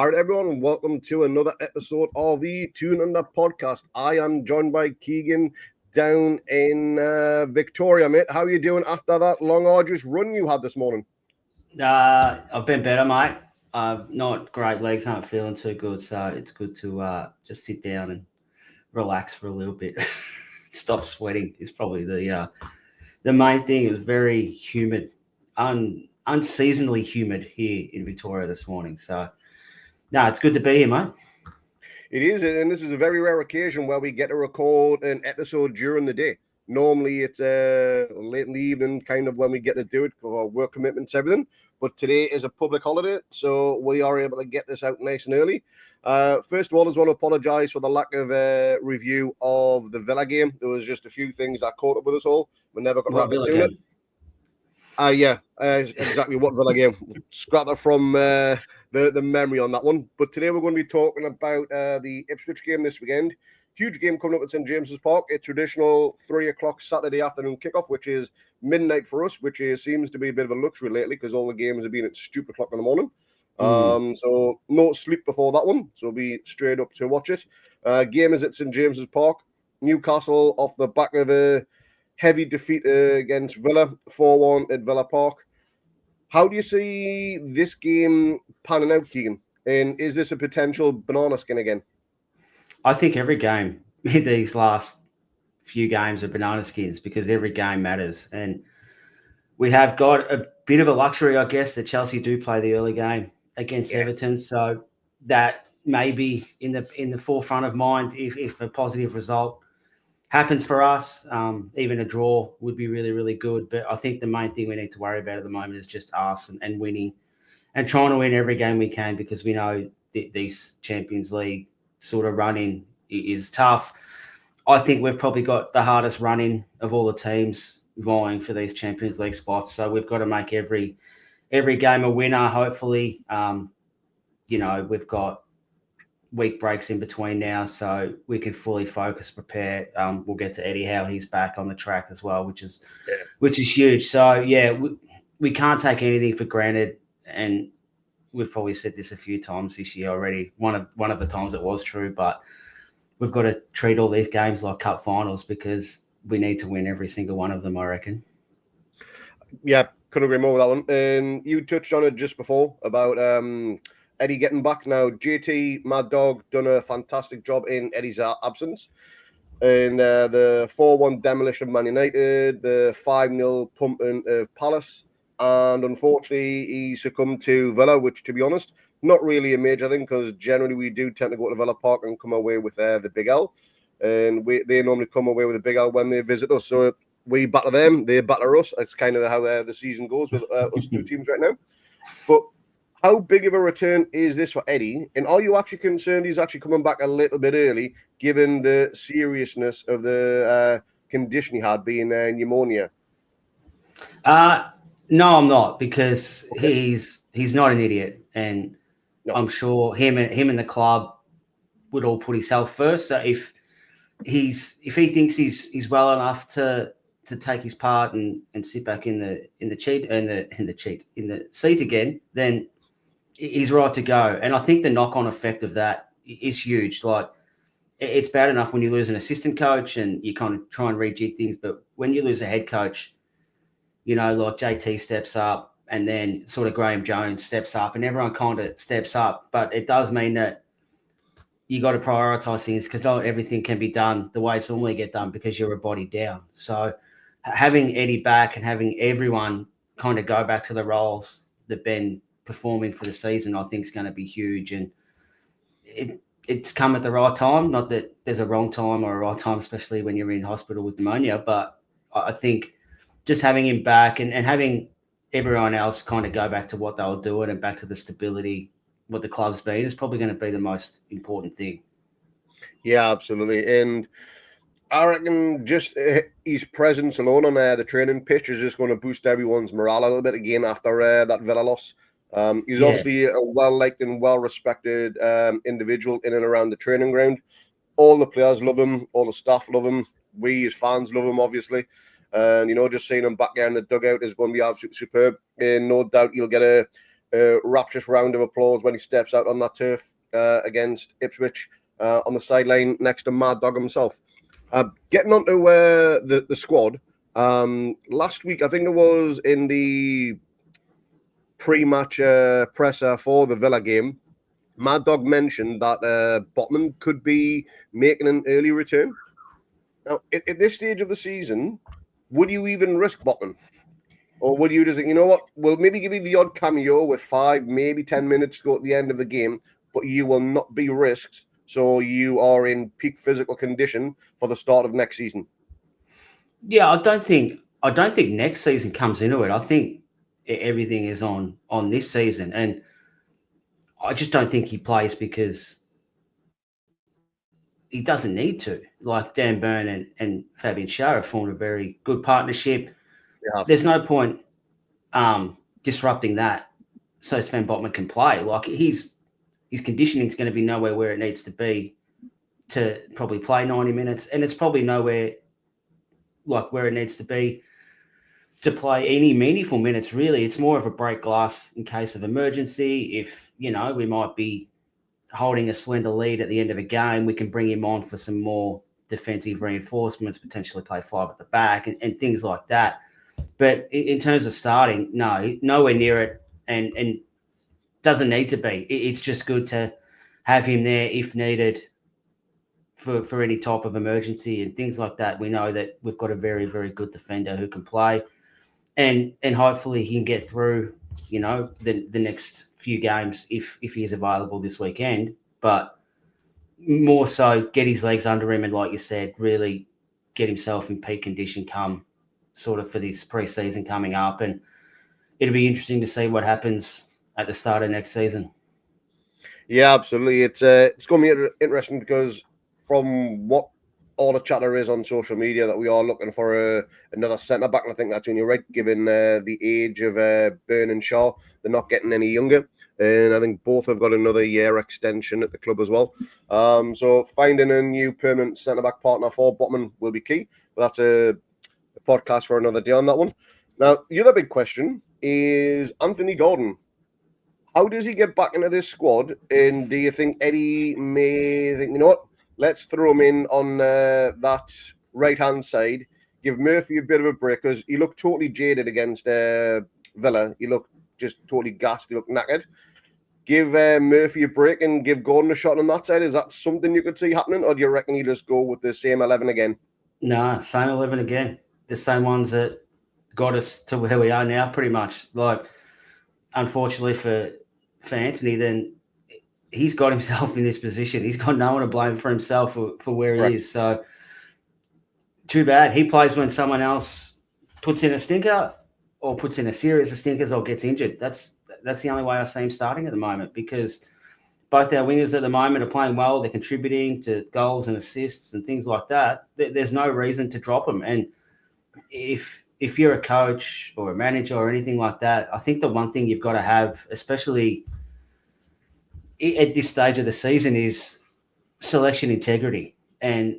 All right, everyone, welcome to another episode of the Toon podcast. I am joined by Keegan down in Victoria, mate. How are you doing after that long, arduous run you had this morning? I've been better, mate. Not great. Legs aren't feeling too good, so it's good to just sit down and relax for a little bit. Stop sweating is probably the main thing. It was very humid, unseasonably humid here in Victoria this morning. So, no, it's good to be here, mate. It is, and this is a very rare occasion where we get to record an episode during the day. Normally, it's late in the evening, kind of when we get to do it for our work commitments, everything. But today is a public holiday, so we are able to get this out nice and early. First of all, I just want to apologise for the lack of review of the Villa game. There was just a few things that caught up with us all. We never got around to doing it. Exactly. What Villa game? Scrap that from the memory on that one. But today we're going to be talking about the Ipswich game this weekend. Huge game coming up at St James's Park. A traditional 3 o'clock Saturday afternoon kickoff, which is midnight for us, which seems to be a bit of a luxury lately because all the games have been at stupid o'clock in the morning. So no sleep before that one. So we'll be straight up to watch it. Game is at St James's Park. Newcastle off the back of a heavy defeat against Villa, 4-1 at Villa Park. How do you see this game panning out, Keegan? And is this a potential banana skin again? I think every game, these last few games are banana skins because every game matters. And we have got a bit of a luxury, I guess, that Chelsea do play the early game against Everton. So that may be in the forefront of mind if a positive result happens for us. Even a draw would be really, really good. But I think the main thing we need to worry about at the moment is just us and winning and trying to win every game we can because we know these Champions League sort of run-in is tough. I think we've probably got the hardest run-in of all the teams vying for these Champions League spots. So we've got to make every game a winner, hopefully. We've got week breaks in between now, so we can fully focus, prepare. We'll get to Eddie Howe. He's back on the track as well, which is huge. So, we can't take anything for granted, and we've probably said this a few times this year already. One of the times it was true, but we've got to treat all these games like cup finals because we need to win every single one of them, I reckon. Yeah, couldn't agree more with that one. And you touched on it just before about Eddie getting back. Now, JT, Mad Dog, done a fantastic job in Eddie's absence. And the 4-1 demolition of Man United, the 5-0 pumping of Palace. And unfortunately, he succumbed to Villa, which, to be honest, not really a major thing because generally we do tend to go to Villa Park and come away with the Big L. And they normally come away with a Big L when they visit us. So we batter them, they batter us. It's kind of how the season goes with us two teams right now. But how big of a return is this for Eddie? And are you actually concerned he's actually coming back a little bit early, given the seriousness of the condition he had, being pneumonia? No, I'm not, because he's not an idiot, and I'm sure him and the club would all put his health first. So if he thinks he's well enough to take his part and sit back in the seat again, then he's right to go. And I think the knock-on effect of that is huge. Like, it's bad enough when you lose an assistant coach and you kind of try and rejig things, but when you lose a head coach, like JT steps up and then sort of Graham Jones steps up and everyone kind of steps up. But it does mean that you got to prioritise things because not everything can be done the way it's normally get done because you're a body down. So having Eddie back and having everyone kind of go back to the roles they've been performing for the season, I think is going to be huge. And it's come at the right time. Not that there's a wrong time or a right time, especially when you're in hospital with pneumonia. But I think just having him back and having everyone else kind of go back to what they were doing and back to the stability, what the club's been, is probably going to be the most important thing. Yeah, absolutely. And I reckon just his presence alone on the training pitch is just going to boost everyone's morale a little bit again after that Villa loss. He's obviously a well-liked and well-respected individual in and around the training ground. All the players love him. All the staff love him. We as fans love him, obviously. And, just seeing him back there in the dugout is going to be absolutely superb. And no doubt he'll get a rapturous round of applause when he steps out on that turf against Ipswich on the sideline next to Mad Dog himself. Getting on to the squad, last week, I think it was in the pre-match presser for the Villa game, Mad Dog mentioned that Botman could be making an early return. Now, at this stage of the season, would you even risk Botman? Or would you just think, you know what, we'll maybe give you the odd cameo with 5, maybe 10 minutes to go at the end of the game, but you will not be risked, so you are in peak physical condition for the start of next season? Yeah, I don't think next season comes into it. I think everything is on this season, and I just don't think he plays because he doesn't need to. Like Dan Burn and Fabian Schär have formed a very good partnership. Yeah. There's no point disrupting that so Sven Botman can play. Like his conditioning is going to be nowhere where it needs to be to probably play 90 minutes, and it's probably nowhere like where it needs to be to play any meaningful minutes, really. It's more of a break glass in case of emergency. If, we might be holding a slender lead at the end of a game, we can bring him on for some more defensive reinforcements, potentially play 5 at the back and things like that. But in terms of starting, no, nowhere near it, and doesn't need to be. It's just good to have him there if needed for any type of emergency and things like that. We know that we've got a very, very good defender who can play, and hopefully he can get through, the next few games if he is available this weekend. But more so get his legs under him and, like you said, really get himself in peak condition come sort of for this pre-season coming up. And it'll be interesting to see what happens at the start of next season. Yeah, absolutely. It's going to be interesting because from what all the chatter is on social media, that we are looking for another centre-back. And I think that's only right, given the age of Burn and Shaw. They're not getting any younger. And I think both have got another year extension at the club as well. So finding a new permanent centre-back partner for Botman will be key. But that's a podcast for another day on that one. Now, the other big question is Anthony Gordon. How does he get back into this squad? And do you think Eddie may think, you know what, let's throw him in on that right-hand side, give Murphy a bit of a break, because he looked totally jaded against Villa. He looked just totally gassed. He looked knackered. Give Murphy a break and give Gordon a shot on that side. Is that something you could see happening, or do you reckon he'll just go with the same 11 again? No, same 11 again. The same ones that got us to where we are now, pretty much. Like, unfortunately for Anthony, then he's got himself in this position. He's got no one to blame for himself for where he is. So, too bad. He plays when someone else puts in a stinker or puts in a series of stinkers or gets injured. That's the only way I see him starting at the moment, because both our wingers at the moment are playing well. They're contributing to goals and assists and things like that. There's no reason to drop them. And if you're a coach or a manager or anything like that, I think the one thing you've got to have, especially at this stage of the season, is selection integrity. And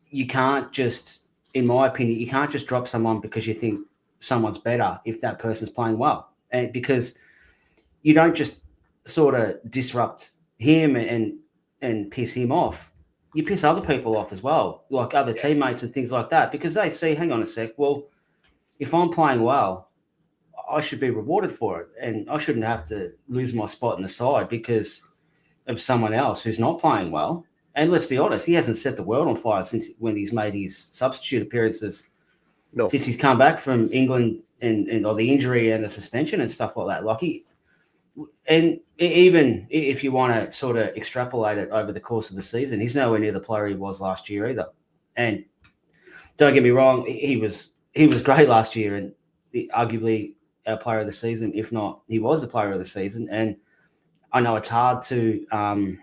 you can't just, in my opinion, you can't just drop someone because you think someone's better if that person's playing well. And because you don't just sort of disrupt him and piss him off, you piss other people off as well, like other teammates and things like that, because they see, hang on a sec, well, if I'm playing well, I should be rewarded for it, and I shouldn't have to lose my spot in the side because of someone else who's not playing well. And let's be honest, he hasn't set the world on fire since when he's made his substitute appearances. No. Since he's come back from England and or the injury and the suspension and stuff like that. Like and even if you want to sort of extrapolate it over the course of the season, he's nowhere near the player he was last year either. And don't get me wrong, he was great last year and arguably our player of the season. If not, he was the player of the season. And I know it's hard to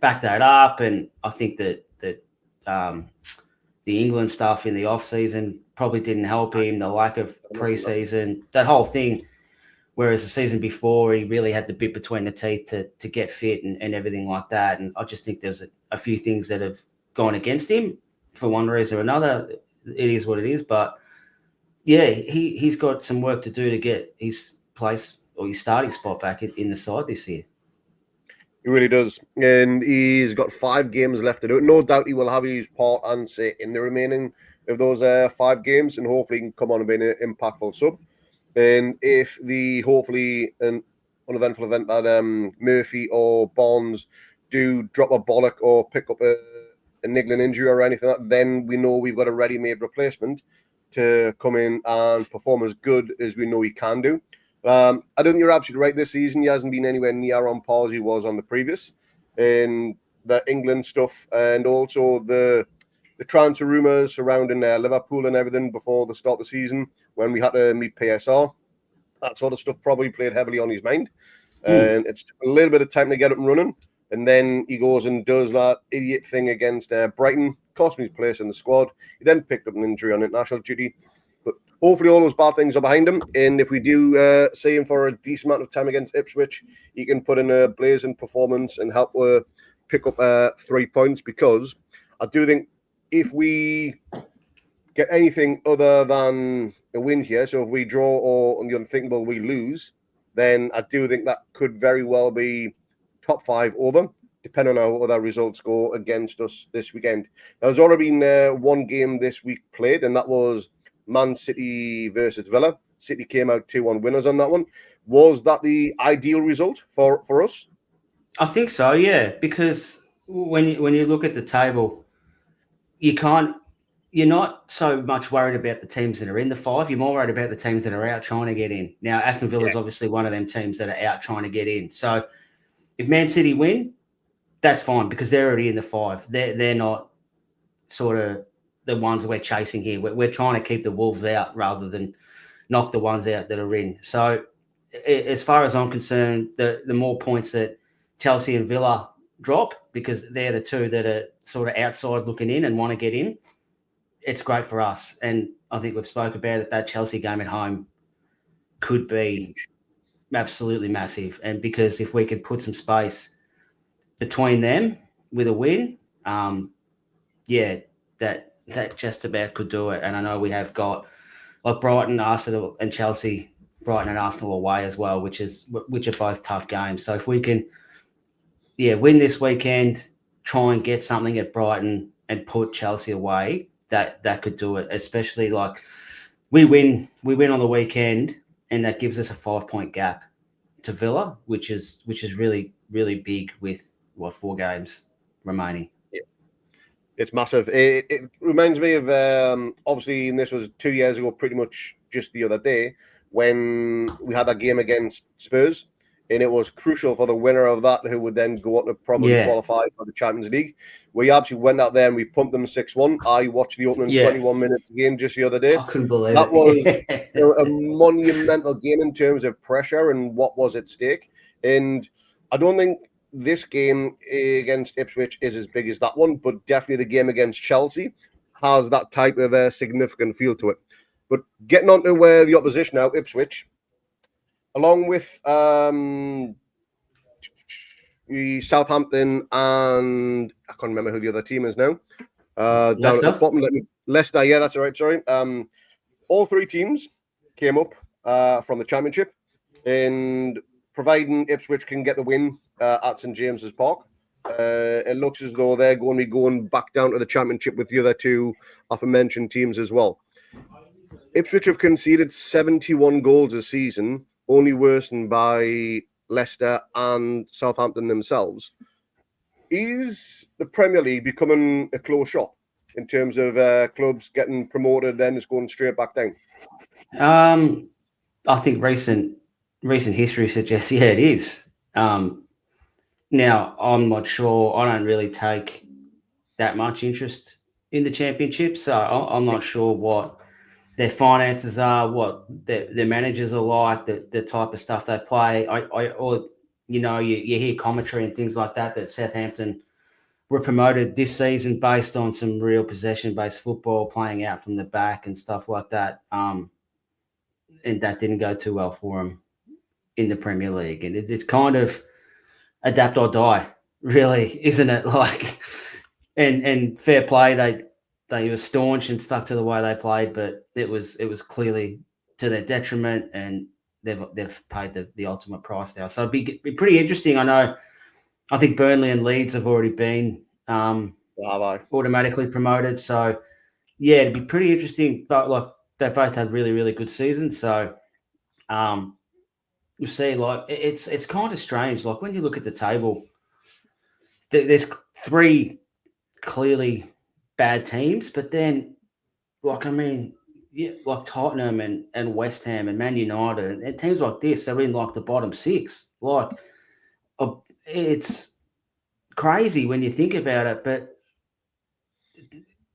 back that up, and I think that the England stuff in the off season probably didn't help him. The lack of preseason, that whole thing. Whereas the season before, he really had the bit between the teeth to get fit and everything like that. And I just think there's a few things that have gone against him for one reason or another. It is what it is. But yeah, he's got some work to do to get his place your starting spot back in the side this year. He really does. And he's got 5 games left to do it. No doubt he will have his part and say in the remaining of those 5 games, and hopefully he can come on and be an impactful sub. And if hopefully an uneventful event that Murphy or Barnes do drop a bollock or pick up a niggling injury or anything like that, then we know we've got a ready-made replacement to come in and perform as good as we know he can do. I don't think you're absolutely right. This season, he hasn't been anywhere near on par as he was on the previous. In the England stuff and also the transfer rumours surrounding Liverpool and everything before the start of the season when we had to meet PSR, that sort of stuff probably played heavily on his mind. And it's a little bit of time to get up and running. And then he goes and does that idiot thing against Brighton, cost me his place in the squad. He then picked up an injury on international duty. But hopefully all those bad things are behind him. And if we do see him for a decent amount of time against Ipswich, he can put in a blazing performance and help pick up 3 points, because I do think if we get anything other than a win here, so if we draw or on the unthinkable we lose, then I do think that could very well be top 5 over, depending on how other results go against us this weekend. Now, there's already been 1 game this week played, and that was Man City versus Villa. City came out 2-1 winners on that one. Was that the ideal result for us? I think so, yeah, because when you look at the table, you're not so much worried about the teams that are in the 5. You're more worried about the teams that are out trying to get in. Now, Aston Villa is obviously one of them teams that are out trying to get in. So if Man City win, that's fine because they're already in the 5. They're not sort of the ones we're chasing here. We're trying to keep the Wolves out rather than knock the ones out that are in. So as far as I'm concerned, the more points that Chelsea and Villa drop, because they're the 2 that are sort of outside looking in and want to get in, it's great for us. And I think we've spoke about it, that Chelsea game at home could be absolutely massive. And because if we can put some space between them with a win, that just about could do it. And I know we have got like Brighton, Arsenal and Chelsea, Brighton and Arsenal away as well, which are both tough games. So if we can win this weekend, try and get something at Brighton and put Chelsea away, that could do it. Especially like we win on the weekend, and that gives us a 5-point gap to Villa, which is really, really big with 4 games remaining. Yeah, it's massive. It reminds me of obviously, and this was 2 years ago, pretty much just the other day, when we had that game against Spurs. And it was crucial for the winner of that, who would then go on to probably qualify for the Champions League. We absolutely went out there and we pumped them 6-1. I watched the opening 21 minutes game just the other day. I couldn't believe that it. was a monumental game in terms of pressure and what was at stake. And I don't think this game against Ipswich is as big as that one, but definitely the game against Chelsea has that type of a significant feel to it. But getting on to where the opposition now, Ipswich, along with Southampton and I can't remember who the other team is now. Down at the bottom, Leicester. Yeah, that's all right. Sorry. All 3 teams came up from the Championship, and providing Ipswich can get the win at St James's Park, it looks as though they're going to be going back down to the Championship with the other 2 aforementioned teams as well. Ipswich have conceded 71 goals this season, only worsened by Leicester and Southampton themselves. Is the Premier League becoming a close shop in terms of clubs getting promoted, then just going straight back down? I think recent history suggests, it is. Now, I'm not sure. I don't really take that much interest in the Championship, so I'm not sure what their finances are, what their managers are like, the type of stuff they play. You hear commentary and things like that Southampton were promoted this season based on some real possession-based football, playing out from the back and stuff like that. And that didn't go too well for them in the Premier League. And it's kind of adapt or die, really, isn't it? Like, and fair play, they were staunch and stuck to the way they played, but it was clearly to their detriment. And they've paid the ultimate price now. So it'd be pretty interesting. I think Burnley and Leeds have already been automatically promoted. So yeah, it'd be pretty interesting. But like they both had really, really good seasons. So you see, like it's kind of strange. Like when you look at the table, there's 3 clearly bad teams, but then like like Tottenham and West Ham and Man United and teams like this are in like the bottom 6. Like it's crazy when you think about it. But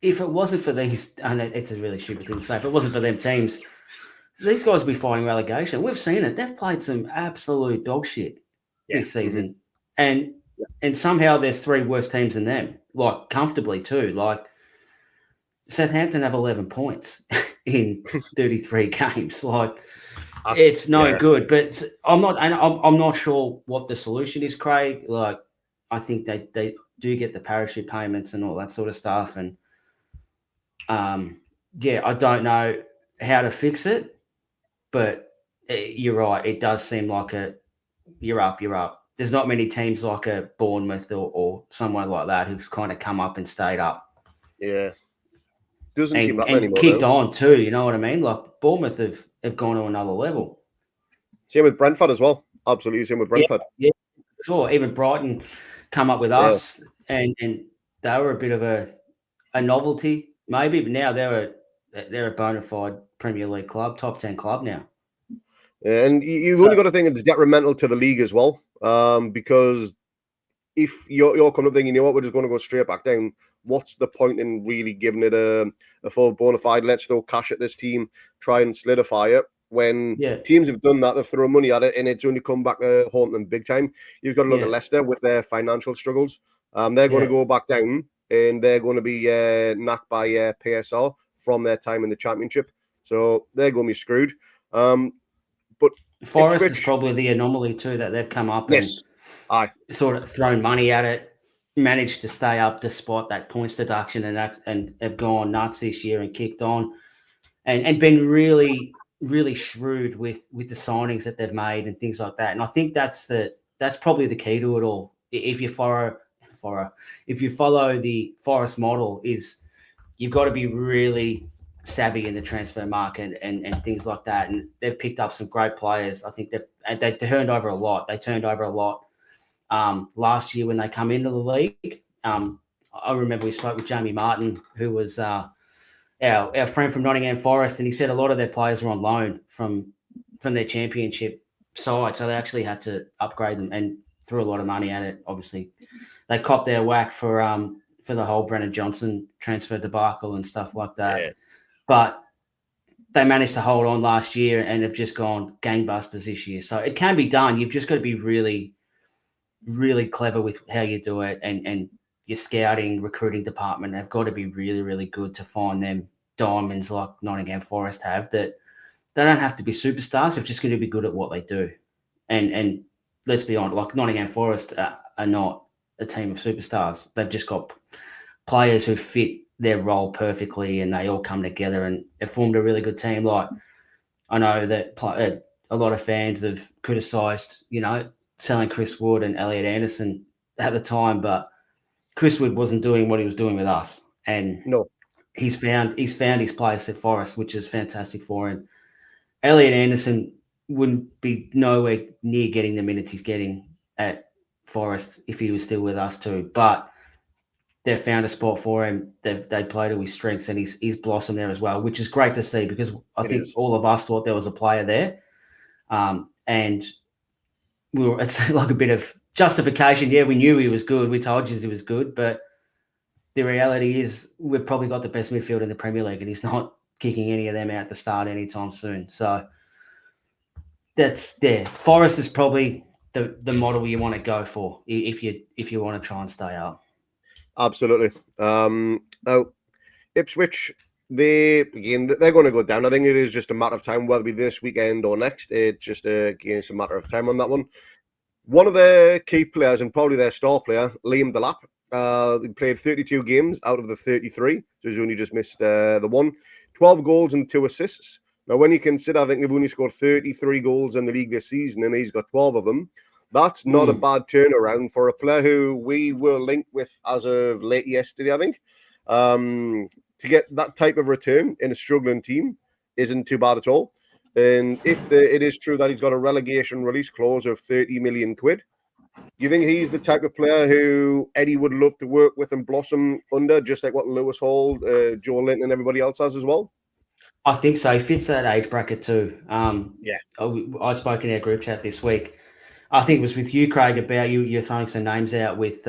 if it wasn't for these, and it's a really stupid thing to say, if it wasn't for them teams, these guys would be fighting relegation. We've seen it. They've played some absolute dog shit this season. Mm-hmm. And somehow there's 3 worse teams than them, like comfortably too. Like Southampton have 11 points in 33 games. Like it's no good. But I'm not sure what the solution is, Craig. Like I think they do get the parachute payments and all that sort of stuff. And I don't know how to fix it, but you're right. It does seem like you're up. There's not many teams like a Bournemouth or someone like that who've kind of come up and stayed up. Yeah. Doesn't seem that many more. Kicked on too, you know what I mean? Like Bournemouth have gone to another level. Same with Brentford as well. Absolutely same with Brentford. Yeah, sure. Even Brighton come up with us and they were a bit of a novelty, maybe, but now they're a bona fide Premier League club, top 10 club now. And you've only got to think it's detrimental to the league as well, because if you're coming up thinking, you know what, we're just going to go straight back down, what's the point in really giving it a full bona fide, let's throw cash at this team, try and solidify it, when teams have done that, they've thrown money at it, and it's only come back to haunt them big time. You've got to look at Leicester with their financial struggles. They're going to go back down, and they're going to be knocked by PSR from their time in the Championship. So they're going to be screwed. But Forest is probably the anomaly too, that they've come up and sort of thrown money at it, managed to stay up despite that points deduction, and have gone nuts this year and kicked on, and been really, really shrewd with the signings that they've made and things like that. And I think that's probably the key to it all. If you follow the Forest model, is you've got to be really savvy in the transfer market and things like that. And they've picked up some great players. I think they turned over a lot. They turned over a lot last year when they come into the league. I remember we spoke with Jamie Martin, who was our friend from Nottingham Forest, and he said a lot of their players were on loan from their Championship side, so they actually had to upgrade them and threw a lot of money at it. Obviously, they copped their whack for the whole Brennan Johnson transfer debacle and stuff like that. Yeah. But they managed to hold on last year and have just gone gangbusters this year. So it can be done. You've just got to be really, really clever with how you do it, and your scouting, recruiting department have got to be really, really good to find them diamonds like Nottingham Forest have, that they don't have to be superstars. They're just going to be good at what they do. And let's be honest, like Nottingham Forest are not a team of superstars. They've just got players who fit their role perfectly, and they all come together and have formed a really good team. Like, I know that a lot of fans have criticised, selling Chris Wood and Elliot Anderson at the time, but Chris Wood wasn't doing what he was doing with us, and he's found his place at Forest, which is fantastic for him. Elliot Anderson wouldn't be nowhere near getting the minutes he's getting at Forest if he was still with us too, but they've found a spot for him. They play to his strengths, and he's blossomed there as well, which is great to see, because I think all of us thought there was a player there, and it's like a bit of justification. Yeah, we knew he was good. We told you he was good, but the reality is we've probably got the best midfield in the Premier League, and he's not kicking any of them out to start anytime soon. So that's there. Forest is probably the model you want to go for if you want to try and stay up. Absolutely. Now, Ipswich, they're going to go down. I think it is just a matter of time, whether it be this weekend or next. It's just it's a matter of time on that one. One of their key players, and probably their star player, Liam Delap, he played 32 games out of the 33, so he's only just missed the one. 12 goals and 2 assists. Now, when you consider, I think they've only scored 33 goals in the league this season, and he's got 12 of them. That's not a bad turnaround for a player who we were linked with as of late yesterday, I think. To get that type of return in a struggling team isn't too bad at all. And if it is true that he's got a relegation release clause of 30 million quid, you think he's the type of player who Eddie would love to work with and blossom under, just like what Lewis Hall, Joe Linton, and everybody else has as well? I think so. He fits that age bracket too. Yeah. I spoke in our group chat this week. I think it was with you, Craig, about you're throwing some names out with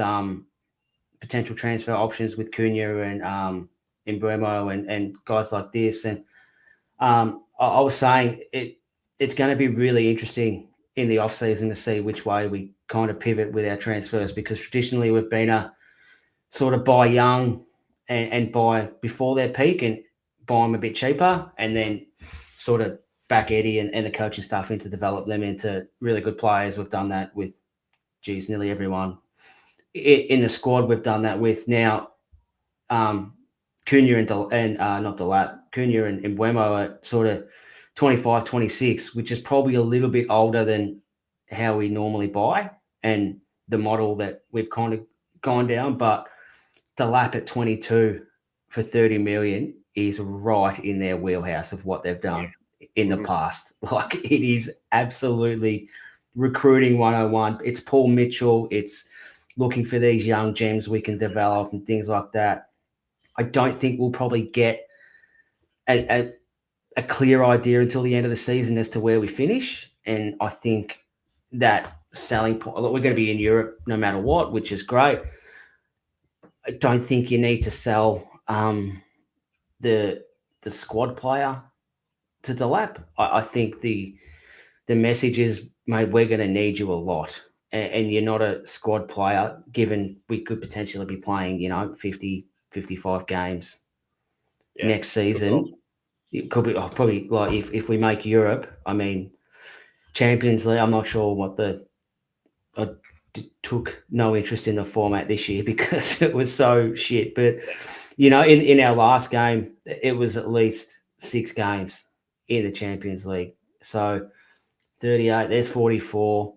potential transfer options with Cunha and Mbeumo and guys like this. And I was saying it's going to be really interesting in the off-season to see which way we kind of pivot with our transfers, because traditionally we've been a sort of buy young and buy before their peak and buy them a bit cheaper, and then sort of back Eddie and the coaching staff in to develop them into really good players. We've done that with, nearly everyone in the squad. We've done that with now. Cunha not Delap, Cunha and Mbeumo are sort of 25, 26, which is probably a little bit older than how we normally buy and the model that we've kind of gone down. But Delap at 22 for 30 million is right in their wheelhouse of what they've done in the past. Like, it is absolutely recruiting 101. It's Paul Mitchell. It's looking for these young gems we can develop and things like that. I don't think we'll probably get a clear idea until the end of the season as to where we finish. And I think that selling point, we're going to be in Europe no matter what, which is great. I don't think you need to sell the squad player to Delap. I think the message is, mate, we're going to need you a lot. And you're not a squad player, given we could potentially be playing, 50, 55 games next season. It could be probably like if we make Europe, I mean, Champions League, I'm not sure what I took no interest in the format this year because it was so shit. But, in our last game, it was at least 6 games in the Champions League. So 38, there's 44.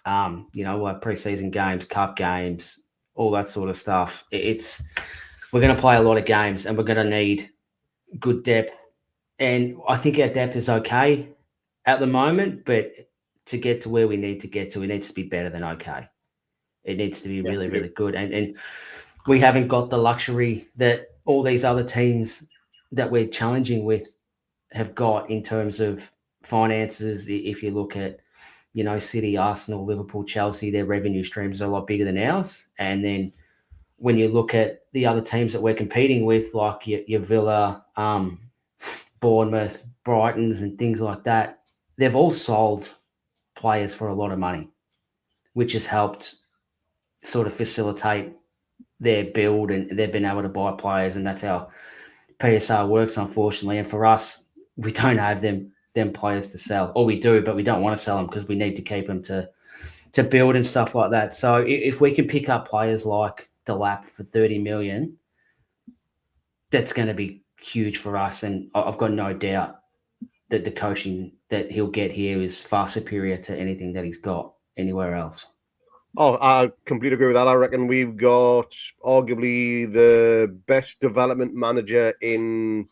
Like preseason games, cup games, all that sort of stuff. We're going to play a lot of games and we're going to need good depth. And I think our depth is okay at the moment, but to get to where we need to get to, it needs to be better than okay. It needs to be really, really good. And we haven't got the luxury that all these other teams that we're challenging with have got in terms of finances. If you look at, City, Arsenal, Liverpool, Chelsea, their revenue streams are a lot bigger than ours. And then when you look at the other teams that we're competing with, like your Villa, Bournemouth, Brightons and things like that, they've all sold players for a lot of money, which has helped sort of facilitate their build, and they've been able to buy players, and that's how PSR works, unfortunately. And for us, we don't have them players to sell, or we do, but we don't want to sell them because we need to keep them to build and stuff like that. So if we can pick up players like Delap for 30 million, that's going to be huge for us. And I've got no doubt that the coaching that he'll get here is far superior to anything that he's got anywhere else. Oh, I completely agree with that. I reckon we've got arguably the best development manager in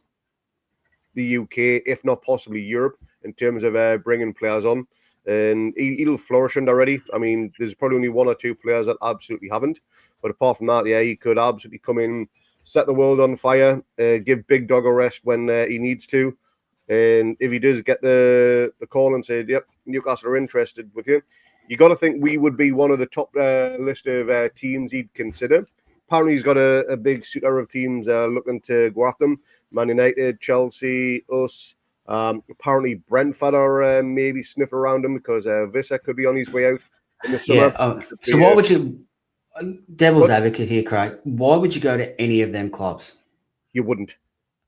the UK, if not possibly Europe, in terms of bringing players on. And he'll flourish under Eddie. I mean, there's probably only 1 or 2 players that absolutely haven't. But apart from that, he could absolutely come in, set the world on fire, give Big Dog a rest when he needs to. And if he does get the call and say, yep, Newcastle are interested with you, you got to think we would be one of the top list of teams he'd consider. Apparently, he's got a big suitor of teams looking to go after him. Man United, Chelsea, us. Apparently, Brentford are maybe sniff around him because Vissa could be on his way out in the summer. Yeah. So why would you, devil's advocate here, Craig, why would you go to any of them clubs? You wouldn't.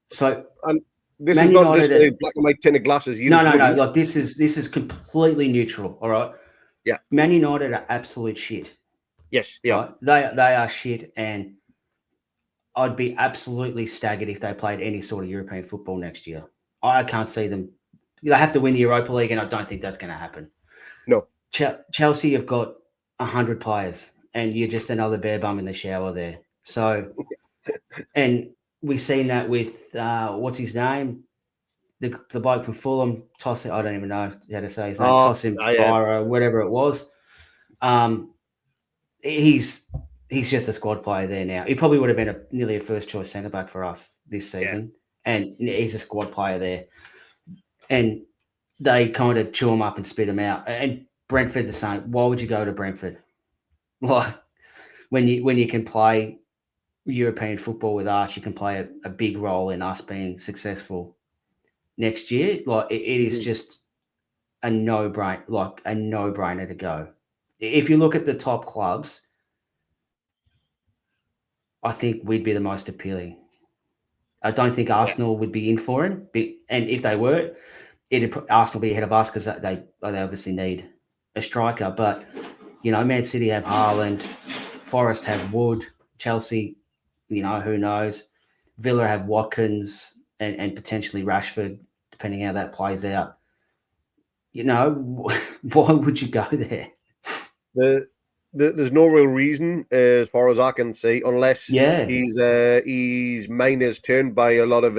So, and this Man is not United just a black and white tinted glasses. No. Like, this is completely neutral. All right. Yeah. Man United are absolute shit. Yes. Yeah. Right? They are shit, and I'd be absolutely staggered if they played any sort of European football next year. I can't see them. They have to win the Europa League, and I don't think that's going to happen. No. Chelsea have got 100 players, and you're just another bare bum in the shower there. So, and we've seen that with what's his name, the bloke from Fulham, Tosin. I don't even know how to say his name. Tosin Byra, whatever it was. He's just a squad player there now. He probably would have been nearly a first choice centre back for us this season, and he's a squad player there. And they kind of chew him up and spit him out. And Brentford the same. Why would you go to Brentford? Like when you can play European football with us, you can play a big role in us being successful next year. Like it is just a no-brainer to go. If you look at the top clubs, I think we'd be the most appealing. I don't think Arsenal would be in for him, and if they were, Arsenal be ahead of us because they obviously need a striker. But Man City have Haaland, Forest have Wood, Chelsea, who knows? Villa have Watkins and potentially Rashford, depending how that plays out. Why would you go there? There's no real reason, as far as I can see, unless his mind is turned by a lot of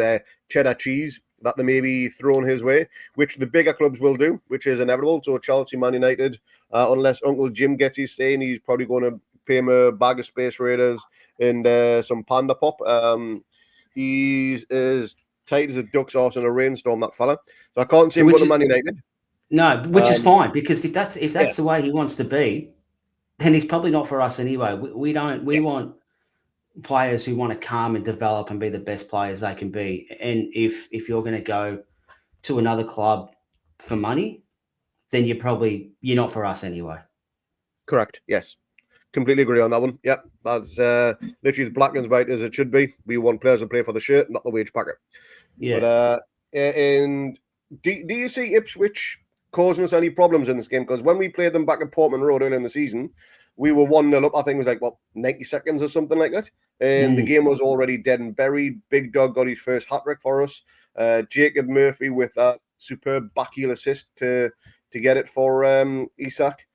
cheddar cheese that they may be thrown his way, which the bigger clubs will do, which is inevitable. So Chelsea, Man United, unless Uncle Jim gets his say, and he's probably going to pay him a bag of Space Raiders and some Panda Pop. He's as tight as a duck's arse in a rainstorm, that fella. So I can't see him going to Man United. No, which is fine, because if that's the way he wants to be, then he's probably not for us anyway. We want players who want to come and develop and be the best players they can be. And if you're going to go to another club for money, then you're not for us anyway. Correct. Yes. Completely agree on that one. Yep. That's literally as black and white as it should be. We want players to play for the shirt, not the wage packet. Yeah. But and do you see Ipswich causing us any problems in this game? Because when we played them back at Portman Road early in the season, we were 1-0 up. I think it was like 90 seconds or something like that. And the game was already dead and buried. Big Dog got his first hat-trick for us. Jacob Murphy with a superb backheel assist to get it for Isak.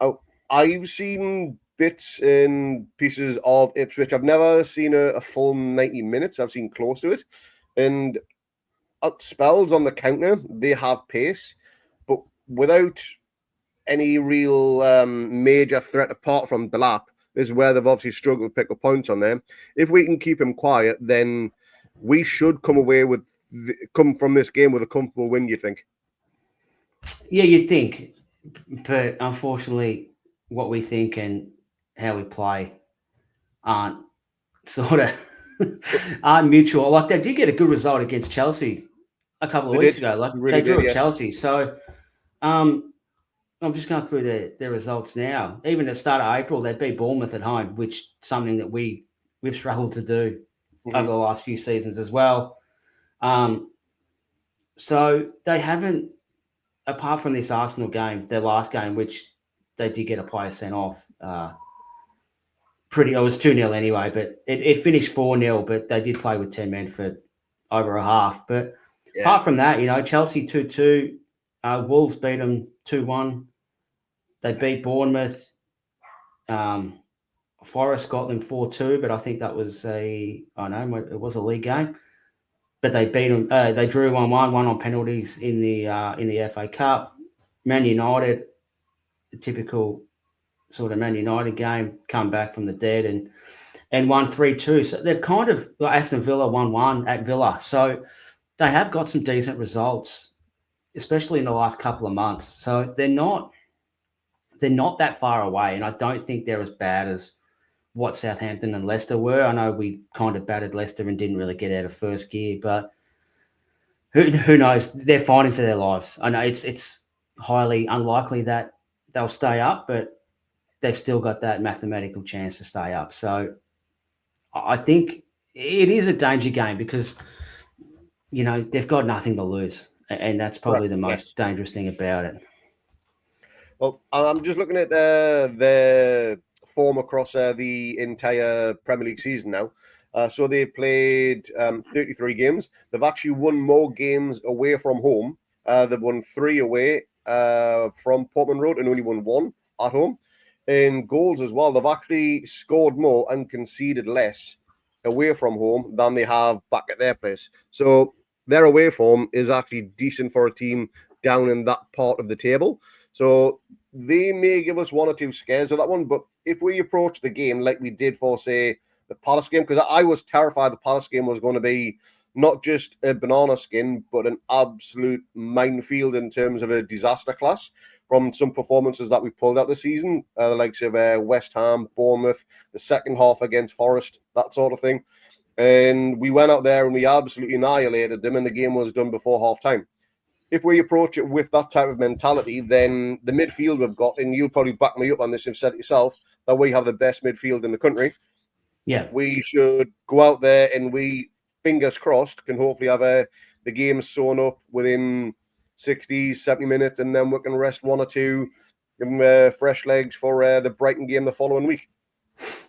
Oh, I've seen bits and pieces of Ipswich. I've never seen a full 90 minutes. I've seen close to it. And at spells on the counter, they have pace, but without any real major threat apart from Delap, this is where they've obviously struggled to pick up points on them. If we can keep him quiet, then we should come from this game with a comfortable win, you think? Yeah, you'd think. But unfortunately, what we think and how we play aren't mutual. Like, they did get a good result against Chelsea a couple of weeks ago. Like, really they drew at Chelsea. So I'm just going through their results now. Even at the start of April, they beat Bournemouth at home, which something that we've struggled to do over the last few seasons as well. So they haven't, apart from this Arsenal game, their last game, which they did get a player sent off. It was 2-0 anyway, but it finished 4-0, but they did play with 10 men for over a half. But apart from that, Chelsea 2-2, Wolves beat them 2-1. They beat Bournemouth. Forest got them 4-2, but I think that was it was a league game. But they beat them. They drew 1-1, one on penalties in the FA Cup. Man United, the typical sort of Man United game, come back from the dead and won 3-2. So they've kind of, Aston Villa 1-1 at Villa. So they have got some decent results, especially in the last couple of months. So they're not that far away, and I don't think they're as bad as what Southampton and Leicester were. I know we kind of battered Leicester and didn't really get out of first gear, but who knows? They're fighting for their lives. I know it's highly unlikely that they'll stay up, but they've still got that mathematical chance to stay up. So I think it is a danger game because, they've got nothing to lose, and that's probably the most dangerous thing about it. Well, I'm just looking at the form across the entire Premier League season now. So they played 33 games. They've actually won more games away from home. They've won 3 away from Portman Road and only won 1 at home. In goals as well, they've actually scored more and conceded less away from home than they have back at their place. So their away form is actually decent for a team down in that part of the table. So they may give us 1 or 2 scares of that one. But if we approach the game like we did for, say, the Palace game, because I was terrified the Palace game was going to be not just a banana skin, but an absolute minefield in terms of a disaster class from some performances that we pulled out this season, the likes of West Ham, Bournemouth, the second half against Forest, that sort of thing. And we went out there and we absolutely annihilated them, and the game was done before half-time. If we approach it with that type of mentality, then the midfield we've got, and you'll probably back me up on this, you've said it yourself, that we have the best midfield in the country. Yeah. We should go out there and we, fingers crossed, can hopefully have the game sewn up within 60, 70 minutes, and then we can rest 1 or 2, give them fresh legs for the Brighton game the following week.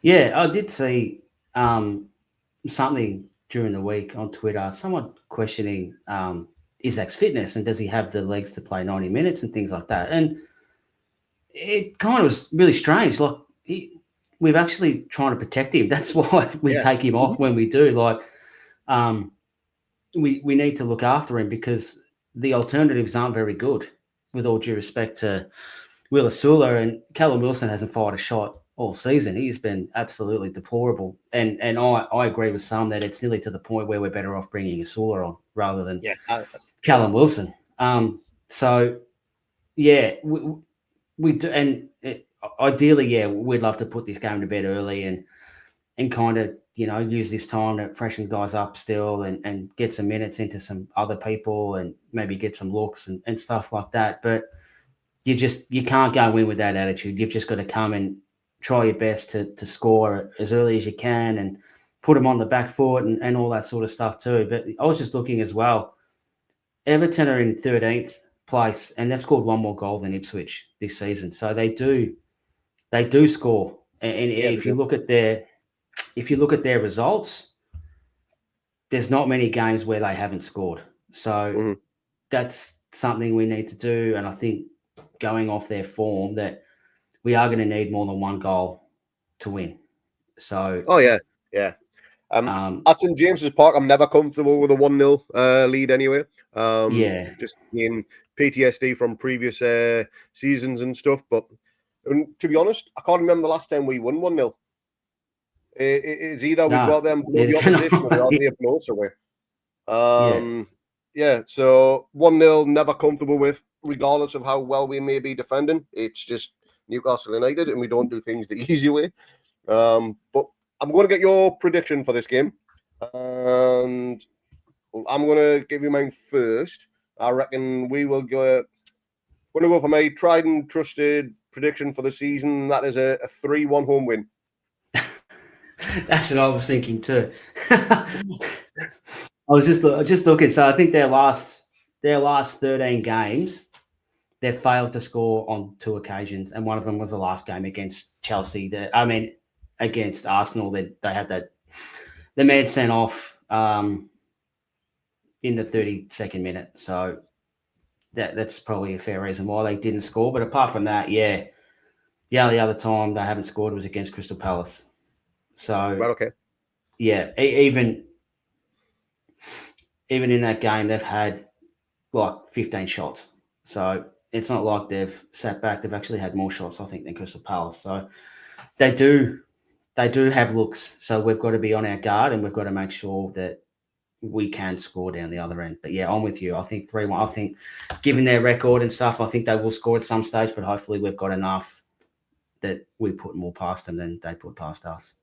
Yeah, I did see something during the week on Twitter, someone questioning Isaac's fitness and does he have the legs to play 90 minutes and things like that. And it kind of was really strange. Like, we're actually trying to protect him. That's why we take him off when we do. Like, we need to look after him because the alternatives aren't very good, with all due respect to Will Asula. And Callum Wilson hasn't fired a shot all season. He's been absolutely deplorable. And I agree with some that it's nearly to the point where we're better off bringing Asula on rather than Callum Wilson. So, yeah, we do. And ideally, we'd love to put this game to bed early and kind of, use this time to freshen guys up still and get some minutes into some other people and maybe get some looks and stuff like that. But you can't go in with that attitude. You've just got to come and try your best to score as early as you can and put them on the back foot and all that sort of stuff too. But I was just looking as well. Everton are in 13th place and they've scored 1 more goal than Ipswich this season. So they do score. And if you look at their results, there's not many games where they haven't scored. So that's something we need to do. And I think going off their form that we are going to need more than 1 goal to win. So, at St James's Park, I'm never comfortable with a 1-0 lead anyway. Just in PTSD from previous seasons and stuff. But to be honest, I can't remember the last time we won 1-0. It's either we go out there and blow the opposition or they blow us away. So 1-0, never comfortable with, regardless of how well we may be defending. It's just Newcastle United, and we don't do things the easy way. But I'm going to get your prediction for this game, and I'm going to give you mine first. I reckon we will go. Going to go for my tried and trusted prediction for the season. That is a 3-1 home win. That's what I was thinking too. I was just looking. So I think their last 13 games, they've failed to score on 2 occasions, and one of them was the last game against Chelsea. Against Arsenal, they had the man sent off in the 32nd minute. So that's probably a fair reason why they didn't score. But apart from that, the other time they haven't scored was against Crystal Palace. So even in that game, they've had like 15 shots. So it's not like they've sat back. They've actually had more shots, I think, than Crystal Palace. So they do have looks. So we've got to be on our guard and we've got to make sure that we can score down the other end. But I'm with you. I think 3-1. I think given their record and stuff, I think they will score at some stage, but hopefully we've got enough that we put more past them than they put past us.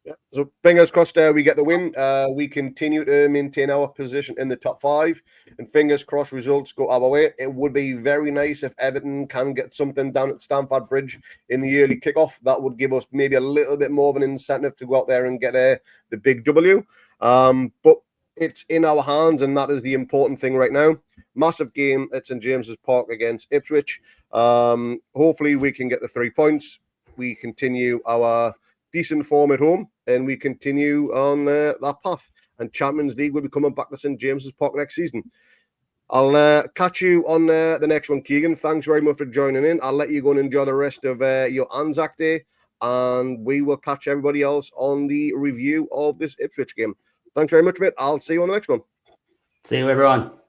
Yeah. So fingers crossed we get the win. We continue to maintain our position in the top 5, and fingers crossed results go our way. It would be very nice if Everton can get something down at Stamford Bridge in the early kickoff. That would give us maybe a little bit more of an incentive to go out there and get the big W. But it's in our hands, and that is the important thing right now. Massive game at St James's Park against Ipswich. Hopefully we can get the 3 points. We continue our decent form at home, and we continue on that path. And Champions League will be coming back to St James's Park next season. I'll catch you on the next one, Keegan. Thanks very much for joining in. I'll let you go and enjoy the rest of your Anzac Day, and we will catch everybody else on the review of this Ipswich game. Thanks very much, mate. I'll see you on the next one. See you, everyone.